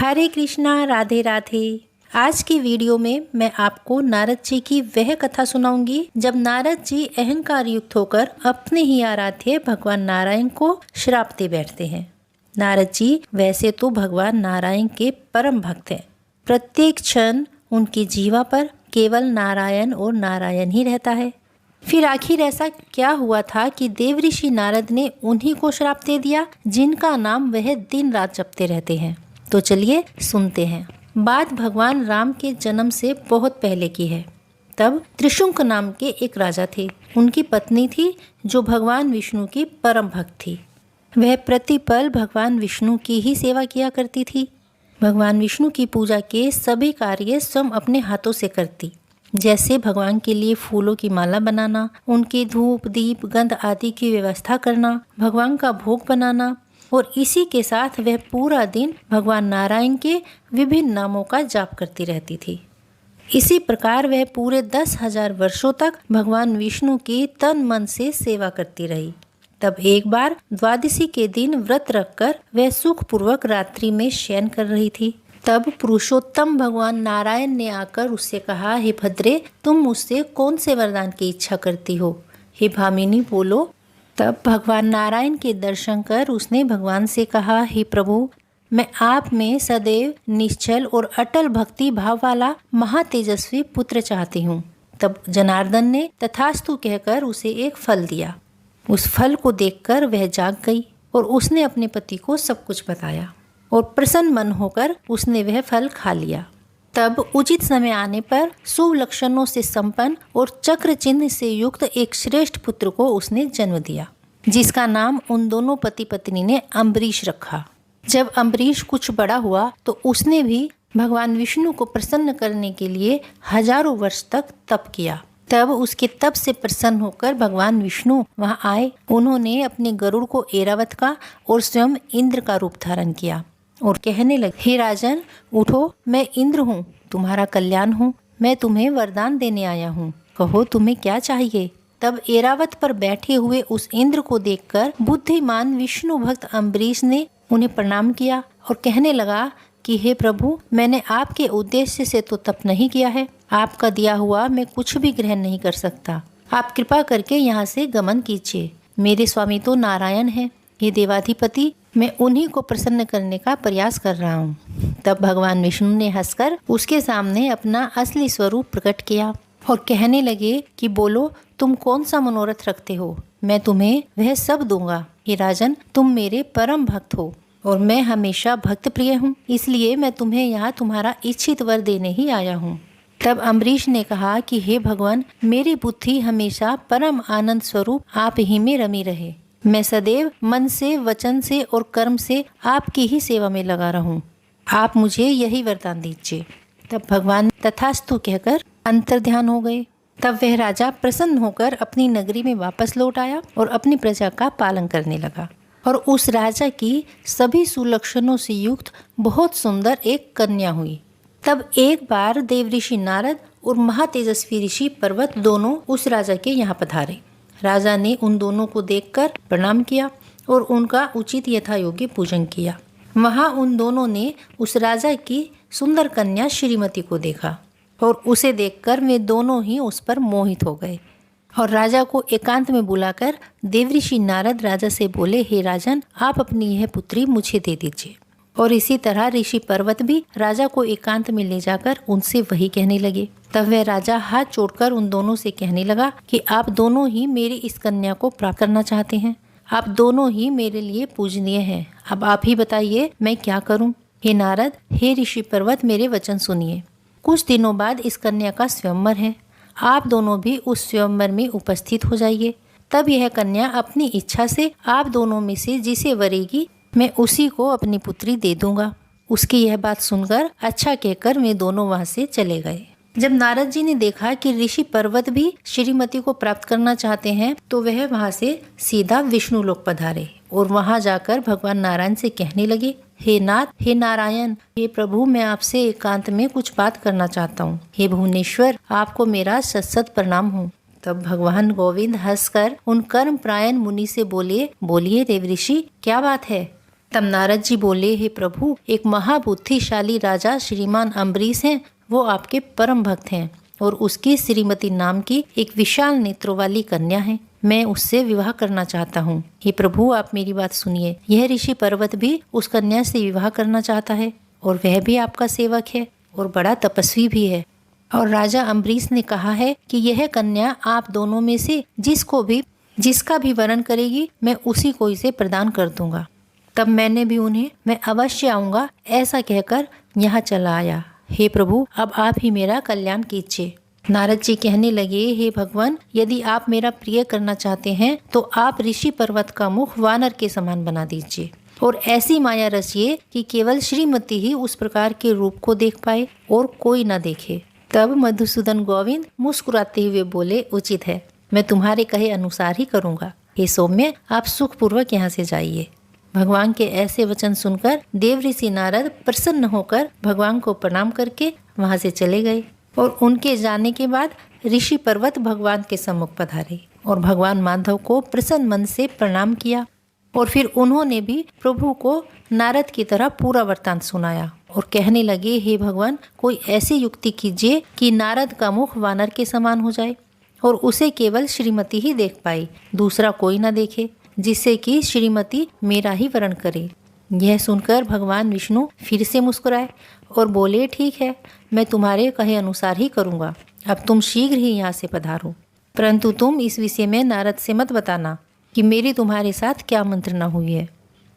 हरे कृष्णा, राधे राधे। आज की वीडियो में मैं आपको नारद जी की वह कथा सुनाऊंगी जब नारद जी अहंकार युक्त होकर अपने ही आराध्य भगवान नारायण को श्राप दे बैठते हैं। नारद जी वैसे तो भगवान नारायण के परम भक्त हैं। प्रत्येक क्षण उनकी जीवा पर केवल नारायण और नारायण ही रहता है। फिर आखिर ऐसा क्या हुआ था कि देवऋषि नारद ने उन्हीं को श्राप दे दिया जिनका नाम वह दिन रात जपते रहते हैं। तो चलिए सुनते हैं। बात भगवान राम के जन्म से बहुत पहले की है। तब त्रिशुंक नाम के एक राजा थे। उनकी पत्नी थी जो भगवान विष्णु की परम भक्त थी। वह प्रतिपल भगवान विष्णु की ही सेवा किया करती थी। भगवान विष्णु की पूजा के सभी कार्य स्वयं अपने हाथों से करती, जैसे भगवान के लिए फूलों की माला बनाना, उनके धूप दीप गंध आदि की व्यवस्था करना, भगवान का भोग बनाना, और इसी के साथ वह पूरा दिन भगवान नारायण के विभिन्न नामों का जाप करती रहती थी। इसी प्रकार वह पूरे 10,000 वर्षों तक भगवान विष्णु की तन मन से सेवा करती रही। तब एक बार द्वादशी के दिन व्रत रखकर वह सुखपूर्वक रात्रि में शयन कर रही थी। तब पुरुषोत्तम भगवान नारायण ने आकर उससे कहा, हे भद्रे, तुम मुझसे कौन से वरदान की इच्छा करती हो? हे भामिनी, बोलो। तब भगवान नारायण के दर्शन कर उसने भगवान से कहा, हे प्रभु, मैं आप में सदैव निश्चल और अटल भक्ति भाव वाला महातेजस्वी पुत्र चाहती हूँ। तब जनार्दन ने तथास्तु कहकर उसे एक फल दिया। उस फल को देखकर वह जाग गई और उसने अपने पति को सब कुछ बताया और प्रसन्न मन होकर उसने वह फल खा लिया। तब उचित समय आने पर शुभ लक्षणों से संपन्न और चक्र चिन्ह से युक्त एक श्रेष्ठ पुत्र को उसने जन्म दिया, जिसका नाम उन दोनों पति पत्नी ने अम्बरीश रखा। जब अम्बरीश कुछ बड़ा हुआ तो उसने भी भगवान विष्णु को प्रसन्न करने के लिए हजारों वर्ष तक तप किया। तब उसके तप से प्रसन्न होकर भगवान विष्णु वहां आए। उन्होंने अपने गरुड़ को ऐरावत का और स्वयं इंद्र का रूप धारण किया और कहने लगे, हे राजन, उठो, मैं इंद्र हूँ, तुम्हारा कल्याण हूँ, मैं तुम्हें वरदान देने आया हूँ, कहो तुम्हें क्या चाहिए। तब ऐरावत पर बैठे हुए उस इंद्र को देखकर बुद्धिमान विष्णु भक्त अम्बरीश ने उन्हें प्रणाम किया और कहने लगा कि हे प्रभु, मैंने आपके उद्देश्य से तो तप नहीं किया है, आपका दिया हुआ मैं कुछ भी ग्रहण नहीं कर सकता, आप कृपा करके यहाँ से गमन कीजिए। मेरे स्वामी तो नारायण है, हे देवाधिपति, मैं उन्हीं को प्रसन्न करने का प्रयास कर रहा हूँ। तब भगवान विष्णु ने हंसकर उसके सामने अपना असली स्वरूप प्रकट किया और कहने लगे कि बोलो, तुम कौन सा मनोरथ रखते हो, मैं तुम्हें वह सब दूंगा। हे राजन, तुम मेरे परम भक्त हो और मैं हमेशा भक्त प्रिय हूँ, इसलिए मैं तुम्हें यहाँ तुम्हारा इच्छित वर देने ही आया हूँ। तब अम्बरीश ने कहा कि हे भगवान, मेरी बुद्धि हमेशा परम आनंद स्वरूप आप ही में रमी रहे, मैं सदैव मन से, वचन से और कर्म से आपकी ही सेवा में लगा रहूं, आप मुझे यही वरदान दीजिए। तब भगवान तथास्तु कहकर अंतर्ध्यान हो गए। तब वह राजा प्रसन्न होकर अपनी नगरी में वापस लौट आया और अपनी प्रजा का पालन करने लगा। और उस राजा की सभी सुलक्षणों से युक्त बहुत सुंदर एक कन्या हुई। तब एक बार देवऋषि नारद और महातेजस्वी ऋषि पर्वत दोनों उस राजा के यहाँ पधारे। राजा ने उन दोनों को देखकर प्रणाम किया और उनका उचित यथायोग्य पूजन किया। वहां उन दोनों ने उस राजा की सुंदर कन्या श्रीमती को देखा और उसे देखकर वे दोनों ही उस पर मोहित हो गए। और राजा को एकांत में बुलाकर देवऋषि नारद राजा से बोले, हे राजन, आप अपनी यह पुत्री मुझे दे दीजिए। और इसी तरह ऋषि पर्वत भी राजा को एकांत में ले जाकर उनसे वही कहने लगे। तब वह राजा हाथ जोड़कर उन दोनों से कहने लगा कि आप दोनों ही मेरी इस कन्या को प्राप्त करना चाहते हैं, आप दोनों ही मेरे लिए पूजनीय हैं, अब आप ही बताइए मैं क्या करूं। हे नारद, हे ऋषि पर्वत, मेरे वचन सुनिए। कुछ दिनों बाद इस कन्या का स्वयंवर है, आप दोनों भी उस स्वयंवर में उपस्थित हो जाइए। तब यह कन्या अपनी इच्छा से आप दोनों में से जिसे वरेगी मैं उसी को अपनी पुत्री दे दूंगा। उसकी यह बात सुनकर अच्छा कहकर वे दोनों वहां से चले गए। जब नारद जी ने देखा कि ऋषि पर्वत भी श्रीमती को प्राप्त करना चाहते हैं तो वह वहां से सीधा विष्णु लोक पधारे और वहां जाकर भगवान नारायण से कहने लगे, हे नाथ, हे नारायण, हे प्रभु, मैं आपसे एकांत में कुछ बात करना चाहता हूँ। हे भुवनेश्वर, आपको मेरा सत सत प्रणाम हो। तब भगवान गोविंद हंसकर उन कर्म प्रायण मुनि से बोले, बोलिए देवऋषि, क्या बात है। तब नारद जी बोले, हे प्रभु, एक महाबुद्धिशाली राजा श्रीमान अम्बरीश हैं, वो आपके परम भक्त हैं और उसकी श्रीमती नाम की एक विशाल नेत्रों वाली कन्या है। मैं उससे विवाह करना चाहता हूँ। हे प्रभु, आप मेरी बात सुनिए। यह ऋषि पर्वत भी उस कन्या से विवाह करना चाहता है और वह भी आपका सेवक है और बड़ा तपस्वी भी है। और राजा अम्बरीश ने कहा है कि यह कन्या आप दोनों में से जिसका भी वरण करेगी, मैं उसी को इसे प्रदान कर दूंगा। तब मैंने भी उन्हें मैं अवश्य आऊंगा ऐसा कहकर यहाँ चला आया। हे प्रभु, अब आप ही मेरा कल्याण कीजिए। नारद जी कहने लगे, हे भगवान, यदि आप मेरा प्रिय करना चाहते हैं तो आप ऋषि पर्वत का मुख वानर के समान बना दीजिए और ऐसी माया रचिए कि केवल श्रीमती ही उस प्रकार के रूप को देख पाए और कोई न देखे। तब मधुसूदन गोविंद मुस्कुराते हुए बोले, उचित है, मैं तुम्हारे कहे अनुसार ही करूँगा। हे सौम्य, आप सुखपूर्वक यहाँ से जाइए। भगवान के ऐसे वचन सुनकर देव ऋषि नारद प्रसन्न होकर भगवान को प्रणाम करके वहाँ से चले गए और उनके जाने के बाद ऋषि पर्वत भगवान के सम्मुख पधारे और भगवान माधव को प्रसन्न मन से प्रणाम किया और फिर उन्होंने भी प्रभु को नारद की तरह पूरा वृत्तांत सुनाया और कहने लगे, हे भगवान, कोई ऐसी युक्ति कीजिए कि नारद का मुख वानर के समान हो जाए और उसे केवल श्रीमती ही देख पाए, दूसरा कोई न देखे, जिससे कि श्रीमती मेरा ही वरण करे। यह सुनकर भगवान विष्णु फिर से मुस्कुराए और बोले, ठीक है, मैं तुम्हारे कहे अनुसार ही करूँगा। अब तुम शीघ्र ही यहाँ से पधारो, परंतु तुम इस विषय में नारद से मत बताना कि मेरी तुम्हारे साथ क्या मंत्रणा हुई है।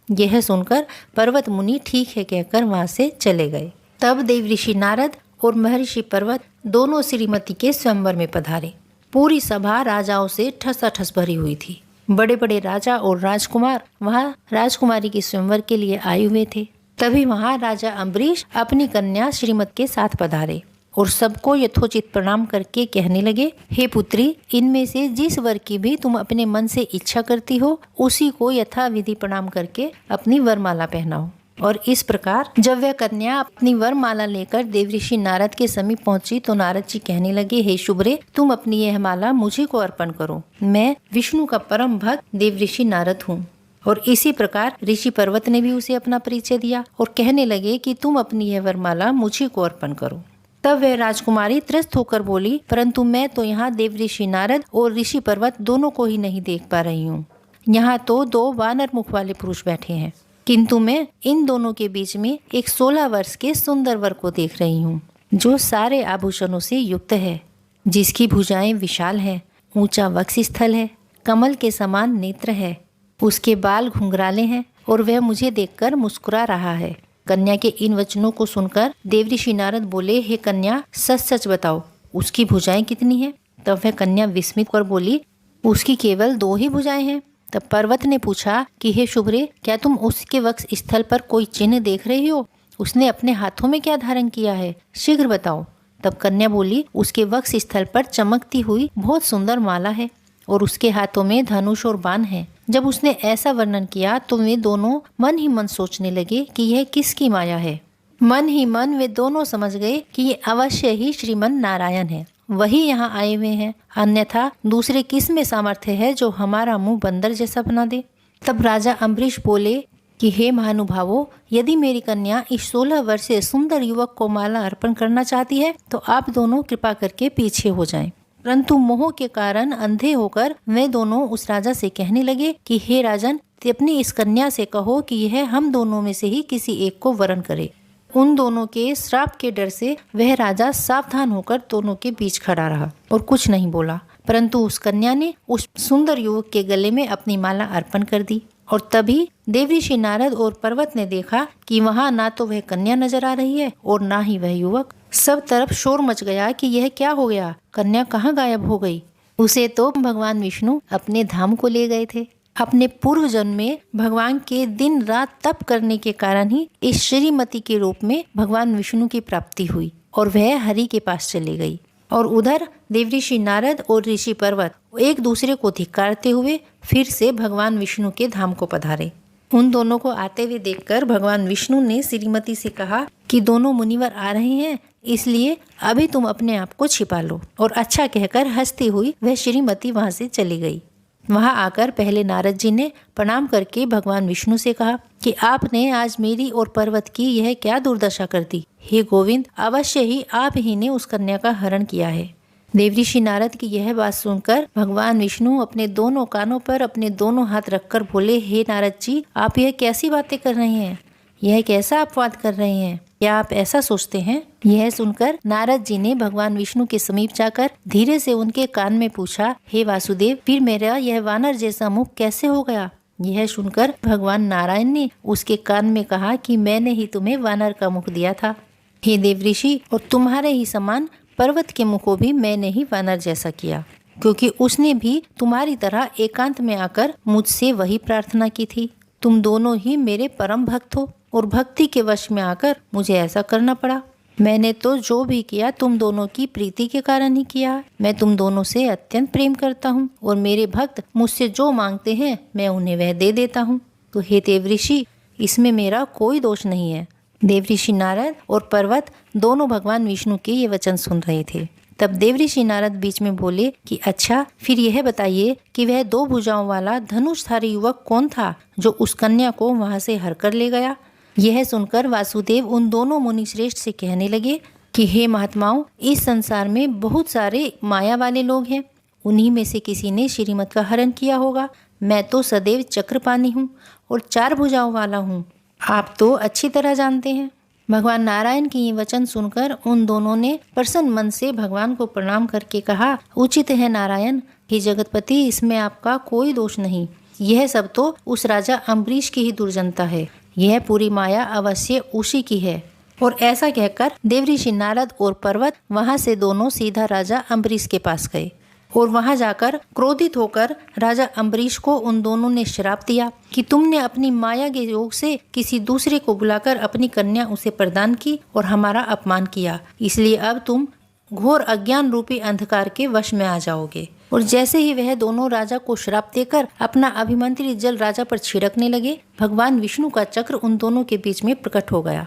यह सुनकर पर्वत मुनि ठीक है कहकर वहाँ से चले गए। तब देव ऋषि नारद और महर्षि पर्वत दोनों श्रीमती के स्वयंवर में पधारे। पूरी सभा राजाओं से ठसाठस भरी हुई थी। बड़े बड़े राजा और राजकुमार वहाँ राजकुमारी के स्वयंवर के लिए आए हुए थे। तभी वहाँ राजा अम्बरीश अपनी कन्या श्रीमत के साथ पधारे और सबको यथोचित प्रणाम करके कहने लगे, हे पुत्री, इनमें से जिस वर की भी तुम अपने मन से इच्छा करती हो उसी को यथा विधि प्रणाम करके अपनी वरमाला पहनाओ। और इस प्रकार जब वह कन्या अपनी वरमाला लेकर देवऋषि नारद के समीप पहुंची तो नारद जी कहने लगे, हे शुभ्रे, तुम अपनी यह माला मुझे को अर्पण करो। मैं विष्णु का परम भक्त देवऋषि नारद हूँ। और इसी प्रकार ऋषि पर्वत ने भी उसे अपना परिचय दिया और कहने लगे कि तुम अपनी यह वरमाला मुझे को अर्पण करो। तब वह राजकुमारी त्रस्त होकर बोली, परंतु मैं तो यहाँ देवऋषि नारद और ऋषि पर्वत दोनों को ही नहीं देख पा रही हूँ। यहाँ तो दो वानर मुख वाले पुरुष बैठे हैं, किंतु मैं इन दोनों के बीच में एक 16 वर्ष के सुंदर वर को देख रही हूँ, जो सारे आभूषणों से युक्त है, जिसकी भुजाएं विशाल है, ऊंचा वक्ष स्थल है, कमल के समान नेत्र है, उसके बाल घुंघराले हैं और वह मुझे देखकर मुस्कुरा रहा है। कन्या के इन वचनों को सुनकर देवऋषि नारद बोले, हे कन्या, सच सच बताओ, उसकी भुजाएं कितनी हैं? तब वह कन्या विस्मित कर बोली, उसकी केवल 2 ही भुजाएं हैं। तब पर्वत ने पूछा कि हे शुभ्रे, क्या तुम उसके वक्ष स्थल पर कोई चिन्ह देख रही हो? उसने अपने हाथों में क्या धारण किया है? शीघ्र बताओ। तब कन्या बोली, उसके वक्ष स्थल पर चमकती हुई बहुत सुंदर माला है और उसके हाथों में धनुष और बाण है। जब उसने ऐसा वर्णन किया तो वे दोनों मन ही मन सोचने लगे कि यह किसकी माया है। मन ही मन वे दोनों समझ गए कि ये अवश्य ही श्रीमन नारायण है, वही यहाँ आए हुए हैं, अन्यथा दूसरे किस में सामर्थ्य है जो हमारा मुंह बंदर जैसा बना दे। तब राजा अम्बरीश बोले कि हे महानुभावों, यदि मेरी कन्या इस 16 वर्षीय सुंदर युवक को माला अर्पण करना चाहती है तो आप दोनों कृपा करके पीछे हो जाएं। परंतु मोह के कारण अंधे होकर वे दोनों उस राजा से कहने लगे कि हे राजन, अपनी इस कन्या से कहो कि यह हम दोनों में से ही किसी एक को वरण करे। उन दोनों के श्राप के डर से वह राजा सावधान होकर दोनों के बीच खड़ा रहा और कुछ नहीं बोला, परंतु उस कन्या ने उस सुंदर युवक के गले में अपनी माला अर्पण कर दी। और तभी देवऋषि नारद और पर्वत ने देखा कि वहाँ ना तो वह कन्या नजर आ रही है और ना ही वह युवक। सब तरफ शोर मच गया कि यह क्या हो गया, कन्या कहाँ गायब हो गई। उसे तो भगवान विष्णु अपने धाम को ले गए थे। अपने पूर्व जन्म में भगवान के दिन रात तप करने के कारण ही इस श्रीमती के रूप में भगवान विष्णु की प्राप्ति हुई और वह हरि के पास चली गई। और उधर देवऋषि नारद और ऋषि पर्वत एक दूसरे को धिक्कारते हुए फिर से भगवान विष्णु के धाम को पधारे। उन दोनों को आते हुए देखकर भगवान विष्णु ने श्रीमती से कहा कि दोनों मुनिवर आ रहे हैं, इसलिए अभी तुम अपने आप को छिपा लो। और अच्छा कहकर हंसती हुई वह श्रीमती वहां से चली गई। वहां आकर पहले नारद जी ने प्रणाम करके भगवान विष्णु से कहा कि आपने आज मेरी और पर्वत की यह क्या दुर्दशा कर दी। हे गोविंद, अवश्य ही आप ही ने उस कन्या का हरण किया है। देवऋषि नारद की यह बात सुनकर भगवान विष्णु अपने दोनों कानों पर अपने दोनों हाथ रखकर बोले, हे नारद जी, आप यह कैसी बातें कर रहे हैं? यह कैसा अपवाद कर रहे हैं? क्या आप ऐसा सोचते हैं? यह सुनकर नारद जी ने भगवान विष्णु के समीप जाकर धीरे से उनके कान में पूछा, हे वासुदेव, फिर मेरा यह वानर जैसा मुख कैसे हो गया? यह सुनकर भगवान नारायण ने उसके कान में कहा कि मैंने ही तुम्हें वानर का मुख दिया था। हे देवऋषि, और तुम्हारे ही समान पर्वत के मुख को भी मैंने ही वानर जैसा किया, क्योंकि उसने भी तुम्हारी तरह एकांत में आकर मुझसे वही प्रार्थना की थी। तुम दोनों ही मेरे परम भक्त हो और भक्ति के वश में आकर मुझे ऐसा करना पड़ा। मैंने तो जो भी किया तुम दोनों की प्रीति के कारण ही किया। मैं तुम दोनों से अत्यंत प्रेम करता हूँ और मेरे भक्त मुझसे जो मांगते हैं मैं उन्हें वह दे देता हूँ। तो हे देवऋषि, इसमें मेरा कोई दोष नहीं है। देवऋषि नारद और पर्वत दोनों भगवान विष्णु के ये वचन सुन रहे थे। तब देवऋषि नारद बीच में बोले कि अच्छा, फिर यह बताइए कि वह 2 भुजाओं वाला धनुषधारी युवक कौन था जो उस कन्या को वहां से हर कर ले गया? यह सुनकर वासुदेव उन दोनों मुनि श्रेष्ठ से कहने लगे कि हे महात्माओं, इस संसार में बहुत सारे माया वाले लोग हैं। उन्हीं में से किसी ने श्रीमत का हरण किया होगा। मैं तो सदैव चक्रपाणी हूँ और 4 भुजाओं वाला हूँ। आप तो अच्छी तरह जानते हैं। भगवान नारायण की ये वचन सुनकर उन दोनों ने प्रसन्न मन से भगवान को प्रणाम करके कहा, उचित है नारायण, हे जगतपति, इसमें आपका कोई दोष नहीं। यह सब तो उस राजा अम्बरीश की ही दुर्जनता है। यह पूरी माया अवश्य उसी की है। और ऐसा कहकर देवऋषि नारद और पर्वत वहां से दोनों सीधा राजा अम्बरीश के पास गए और वहां जाकर क्रोधित होकर राजा अम्बरीश को उन दोनों ने श्राप दिया कि तुमने अपनी माया के योग से किसी दूसरे को बुलाकर अपनी कन्या उसे प्रदान की और हमारा अपमान किया। इसलिए अब तुम घोर अज्ञान रूपी अंधकार के वश में आ जाओगे। और जैसे ही वह दोनों राजा को श्राप देकर अपना अभिमंत्रित जल राजा पर छिड़कने लगे, भगवान विष्णु का चक्र उन दोनों के बीच में प्रकट हो गया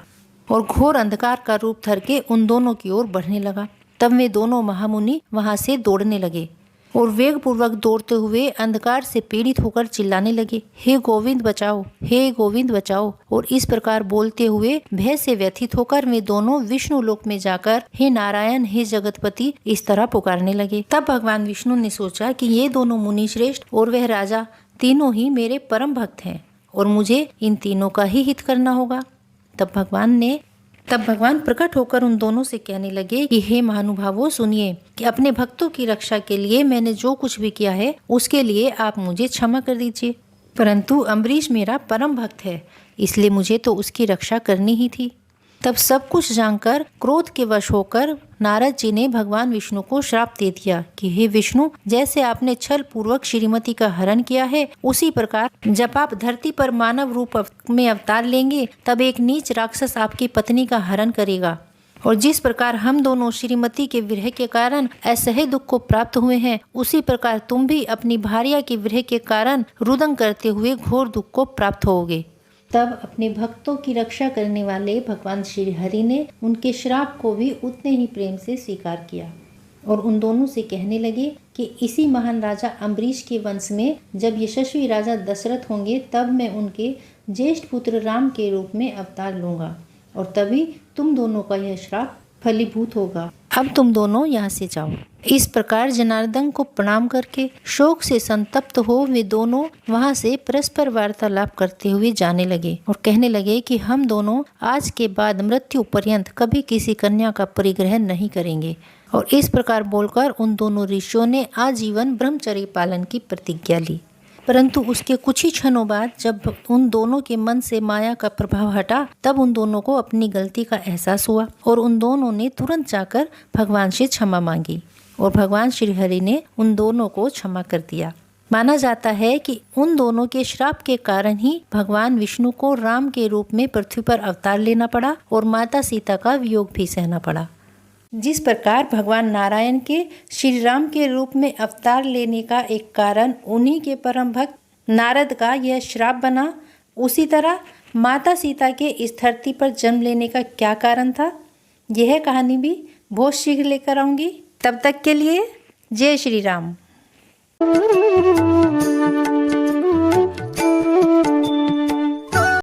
और घोर अंधकार का रूप धर के उन दोनों की ओर बढ़ने लगा। तब वे दोनों महामुनि वहां से दौड़ने लगे और वेग पूर्वक दौड़ते हुए अंधकार से पीड़ित होकर चिल्लाने लगे, हे गोविंद बचाओ, हे गोविंद बचाओ। और इस प्रकार बोलते हुए भय से व्यथित होकर वे दोनों विष्णु लोक में जाकर हे नारायण, हे जगतपति, इस तरह पुकारने लगे। तब भगवान विष्णु ने सोचा कि ये दोनों मुनि श्रेष्ठ और वह राजा तीनों ही मेरे परम भक्त हैं और मुझे इन तीनों का ही हित करना होगा। तब भगवान प्रकट होकर उन दोनों से कहने लगे कि हे महानुभावों, सुनिए कि अपने भक्तों की रक्षा के लिए मैंने जो कुछ भी किया है उसके लिए आप मुझे क्षमा कर दीजिए। परंतु अम्बरीश मेरा परम भक्त है, इसलिए मुझे तो उसकी रक्षा करनी ही थी। तब सब कुछ जानकर क्रोध के वश होकर नारद जी ने भगवान विष्णु को श्राप दे दिया कि हे विष्णु, जैसे आपने छल पूर्वक श्रीमती का हरण किया है, उसी प्रकार जब आप धरती पर मानव रूप में अवतार लेंगे तब एक नीच राक्षस आपकी पत्नी का हरण करेगा। और जिस प्रकार हम दोनों श्रीमती के विरह के कारण असह्य दुख को प्राप्त हुए हैं, उसी प्रकार तुम भी अपनी भार्या के विरह के कारण रुदन करते हुए घोर दुख को प्राप्त होगे। तब अपने भक्तों की रक्षा करने वाले भगवान श्री हरि ने उनके श्राप को भी उतने ही प्रेम से स्वीकार किया और उन दोनों से कहने लगे कि इसी महान राजा अम्बरीश के वंश में जब यशस्वी राजा दशरथ होंगे तब मैं उनके ज्येष्ठ पुत्र राम के रूप में अवतार लूंगा और तभी तुम दोनों का यह श्राप फलीभूत होगा। अब तुम दोनों यहाँ से जाओ। इस प्रकार जनार्दन को प्रणाम करके शोक से संतप्त हो वे दोनों वहां से परस्पर वार्तालाप करते हुए जाने लगे और कहने लगे कि हम दोनों आज के बाद मृत्यु पर्यंत कभी किसी कन्या का परिग्रह नहीं करेंगे। और इस प्रकार बोलकर उन दोनों ऋषियों ने आजीवन ब्रह्मचर्य पालन की प्रतिज्ञा ली। परंतु उसके कुछ ही क्षणों बाद जब उन दोनों के मन से माया का प्रभाव हटा, तब उन दोनों को अपनी गलती का एहसास हुआ और उन दोनों ने तुरंत जाकर भगवान से क्षमा मांगी और भगवान श्री हरि ने उन दोनों को क्षमा कर दिया। माना जाता है कि उन दोनों के श्राप के कारण ही भगवान विष्णु को राम के रूप में पृथ्वी पर अवतार लेना पड़ा और माता सीता का वियोग भी सहना पड़ा। जिस प्रकार भगवान नारायण के श्री राम के रूप में अवतार लेने का एक कारण उन्हीं के परम भक्त नारद का यह श्राप बना, उसी तरह माता सीता के इस धरती पर जन्म लेने का क्या कारण था, यह कहानी भी बहुत शीघ्र लेकर आऊंगी। तब तक के लिए जय श्री राम।